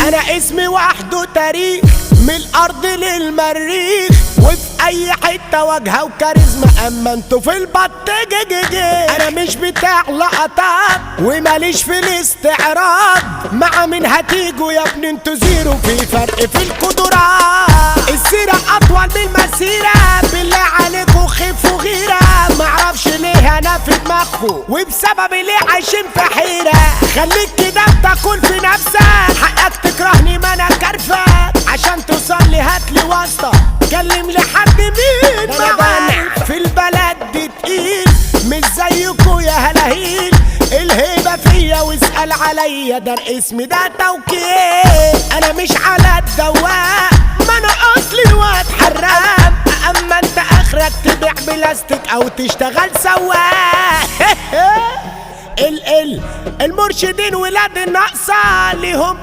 انا اسمي وحده تاريخ، من الارض للمريخ، وفي اي حته واجهه وكاريزما. اما انتوا في البط جي. انا مش بتاع لقطات وماليش في الاستعراض. مع مين هتيجوا يا ابني؟ انتوا زيرو، في فرق في القدرات. السيره اطول من المسيره، بالله عليكوا خفوا غيره. معرفش ليه انا في دماغكوا، وبسبب ليه عايشين في حيره. خليك كده بتاكل في نفسك، حقك تكرهني ما انا كرفك. عشان توصل لي هاتلي واسطه، كلم لي حد مين معاك. في البلد دي تقيل، مش زيكوا يا هلاهيل. الهيبه فيا واسال عليا، ده اسمي ده توكيل. انا مش على الدواء، ما انا اصلي واد حرام. اما انت اخرك تبيع بلاستيك او تشتغل سواق. المرشدين ولاد الناقصه ليهم